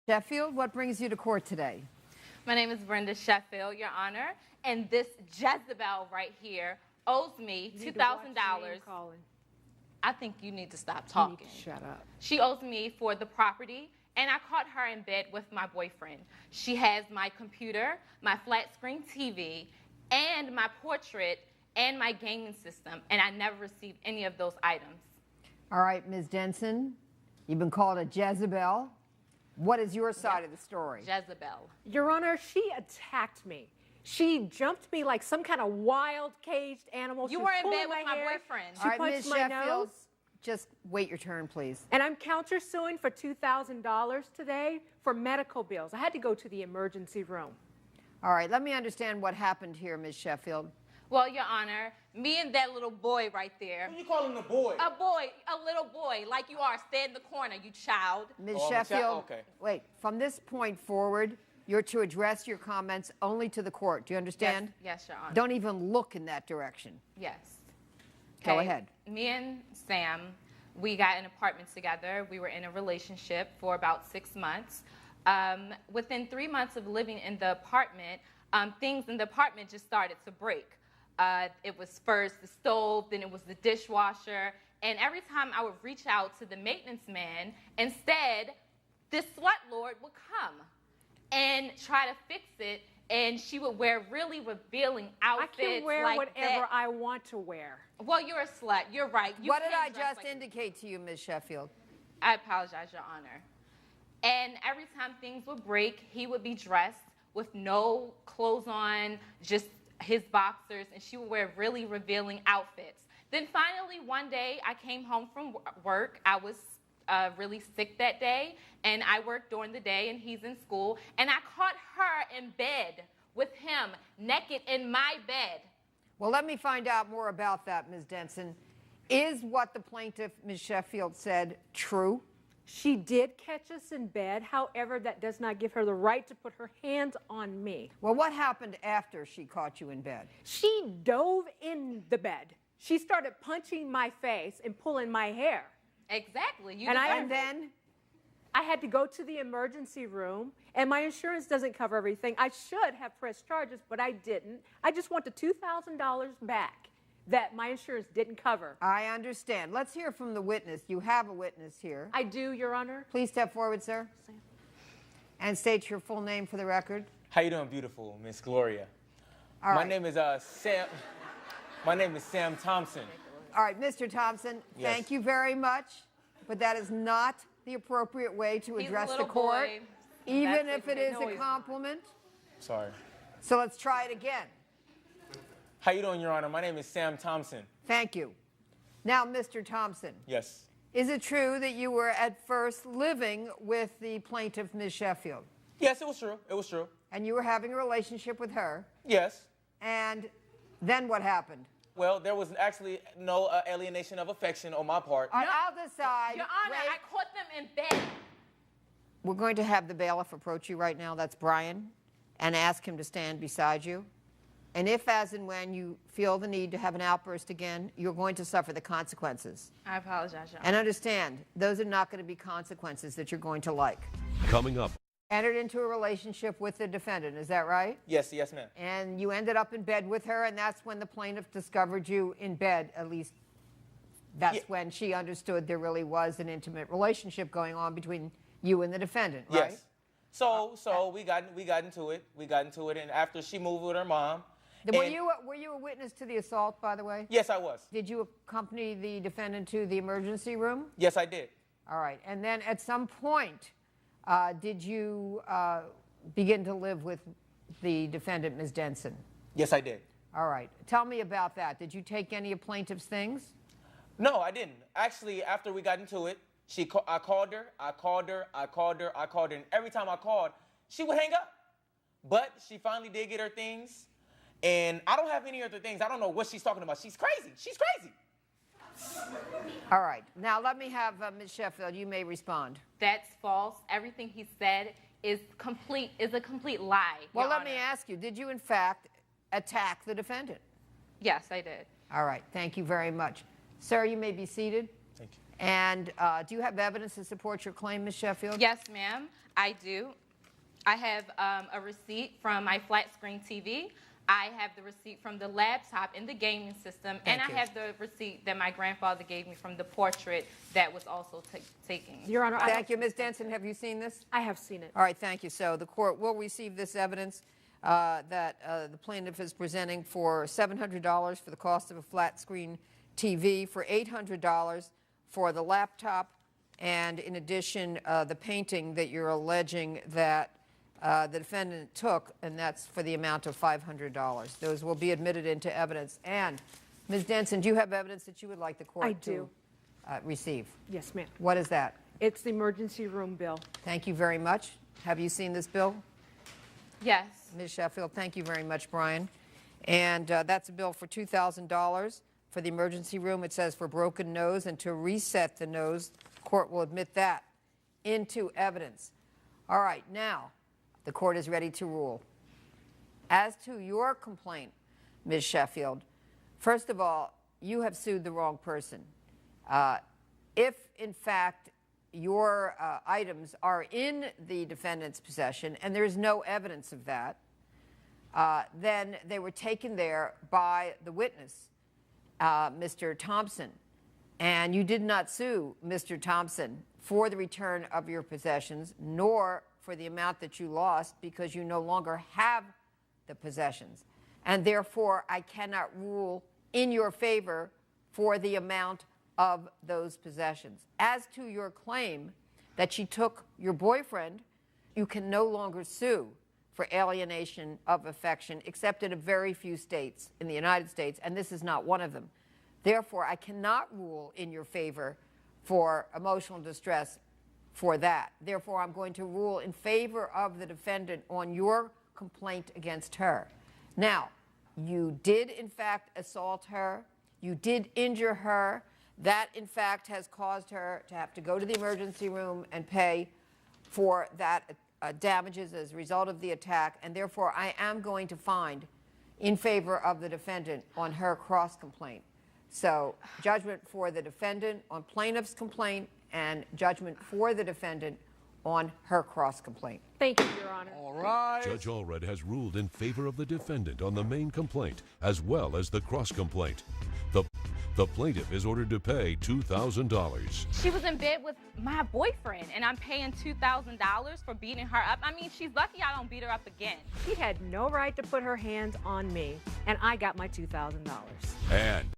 Sheffield, what brings you to court today? My name is Brenda Sheffield, Your Honor, and this Jezebel right here owes me $2,000. I think you need to stop talking. You need to shut up. She owes me for the property, and I caught her in bed with my boyfriend. She has my computer, my flat screen TV, and my portrait, and my gaming system, and I never received any of those items. All right, Ms. Denson, you've been called a Jezebel. What is your side of the story? Jezebel. Your Honor, she attacked me. She jumped me like some kind of wild caged animal. You were in bed with my boyfriend. All right, punched Ms. my Sheffield, nose. just wait your turn, please. And I'm countersuing for $2,000 today for medical bills. I had to go to the emergency room. All right, let me understand what happened here, Ms. Sheffield. Well, Your Honor, me and that little boy right there. Who you calling a boy? A boy, a little boy, like you are. Stay in the corner, you child. Ms. Oh, Sheffield, okay. wait, from this point forward, you're to address your comments only to the court. Do you understand? Yes, Your Honor. Don't even look in that direction. Yes. Go ahead. Me and Sam, we got an apartment together. We were in a relationship for about 6 months. Within 3 months of living in the apartment, things in the apartment just started to break. It was first the stove, then it was the dishwasher, and every time I would reach out to the maintenance man, instead, this slut lord would come and try to fix it, and she would wear really revealing outfits. I can wear like whatever that. I want to wear. Well, you're a slut. You're right. You What did I can dress just like- indicate to you, Ms. Sheffield? I apologize, Your Honor. And every time things would break, he would be dressed with no clothes on, just his boxers, and she would wear really revealing outfits. Then finally, one day, I came home from work. I was really sick that day, and I worked during the day, and he's in school, and I caught her in bed with him, naked in my bed. Well, let me find out more about that, Ms. Denson. Is what the plaintiff, Ms. Sheffield, said true? She did catch us in bed. However, that does not give her the right to put her hands on me. Well, what happened after she caught you in bed? She dove in the bed. She started punching my face and pulling my hair. Exactly. You And deserve And it. then, I had to go to the emergency room, and my insurance doesn't cover everything. I should have pressed charges, but I didn't. I just want the $2,000 back that my insurance didn't cover. I understand. Let's hear from the witness. You have a witness here. I do, Your Honor. Please step forward, sir. And state your full name for the record. How you doing, beautiful Miss Gloria? All My right. name is Sam. My name is Sam Thompson. All right, Mr. Thompson, Yes. thank you very much, but that is not the appropriate way to He's a address the little court, boy. even That's if it is No, a he's not. compliment. Sorry. So let's try it again. How you doing, Your Honor? My name is Sam Thompson. Thank you. Now, Mr. Thompson, Yes. is it true that you were at first living with the plaintiff, Ms. Sheffield, Yes, it was true. It was true. and you were having a relationship with her, Yes. and then what happened? Well, there was actually no alienation of affection on my part. I'll decide. Your Honor, Wait. I caught them in bed. We're going to have the bailiff approach you right now, that's Brian, and ask him to stand beside you. And if, as and when, you feel the need to have an outburst again, you're going to suffer the consequences. I apologize, Your Honor. And understand, those are not going to be consequences that you're going to like. Coming up. Entered into a relationship with the defendant, is that right? Yes, yes, ma'am. And you ended up in bed with her, and that's when the plaintiff discovered you in bed, at least that's Yeah. when she understood there really was an intimate relationship going on between you and the defendant, right? Yes. So we got into it. We got into it, and after she moved with her mom. Were and- you a witness to the assault, by the way? Yes, I was. Did you accompany the defendant to the emergency room? Yes, I did. All right. And then at some point, did you begin to live with the defendant, Ms. Denson? Yes, I did. All right. Tell me about that. Did you take any of plaintiff's things? No, I didn't. Actually, after we got into it, I called her, and every time I called, she would hang up. But she finally did get her things, and I don't have any other things. I don't know what she's talking about. She's crazy. She's crazy. All right. Now let me have Ms. Sheffield. You may respond. That's false. Everything he said is a complete lie. Well, Your let me Honor. ask you. Did you, in fact, attack the defendant? Yes, I did. All right. Thank you very much. Sir, you may be seated. Thank you. And do you have evidence to support your claim, Ms. Sheffield? Yes, ma'am. I do. I have a receipt from my flat screen TV. I have the receipt from the laptop in the gaming system, and I have the receipt that my grandfather gave me from the portrait that was also taken. Your Honor, Thank you. Ms. Denson, have you seen this? I have seen it. All right, thank you. So the court will receive this evidence that the plaintiff is presenting for $700 for the cost of a flat screen TV, for $800 for the laptop, and in addition, the painting that you're alleging that the defendant took, and that's for the amount of $500. Those will be admitted into evidence. And Ms. Denson, do you have evidence that you would like the court to receive? Yes, ma'am. What is that? It's the emergency room bill. Thank you very much. Have you seen this bill? Yes. Ms. Sheffield, thank you very much, Brian. And that's a bill for $2,000 for the emergency room. It says for broken nose and to reset the nose. The court will admit that into evidence. All right, now the court is ready to rule. As to your complaint, Ms. Sheffield, first of all, you have sued the wrong person. If, in fact, your items are in the defendant's possession and there's no evidence of that, then they were taken there by the witness, Mr. Thompson, and you did not sue Mr. Thompson for the return of your possessions, nor for the amount that you lost, because you no longer have the possessions. And therefore, I cannot rule in your favor for the amount of those possessions. As to your claim that she took your boyfriend, you can no longer sue for alienation of affection, except in a very few states in the United States, and this is not one of them. Therefore, I cannot rule in your favor for emotional distress for that. Therefore, I'm going to rule in favor of the defendant on your complaint against her. Now, you did, in fact, assault her. You did injure her. That, in fact, has caused her to have to go to the emergency room and pay for that damages as a result of the attack, and therefore I am going to find in favor of the defendant on her cross-complaint. So judgment for the defendant on plaintiff's complaint and judgment for the defendant on her cross-complaint. Thank you, Your Honor. All right. Judge Allred has ruled in favor of the defendant on the main complaint as well as the cross-complaint. The plaintiff is ordered to pay $2,000. She was in bed with my boyfriend, and I'm paying $2,000 for beating her up. I mean, she's lucky I don't beat her up again. She had no right to put her hands on me, and I got my $2,000. And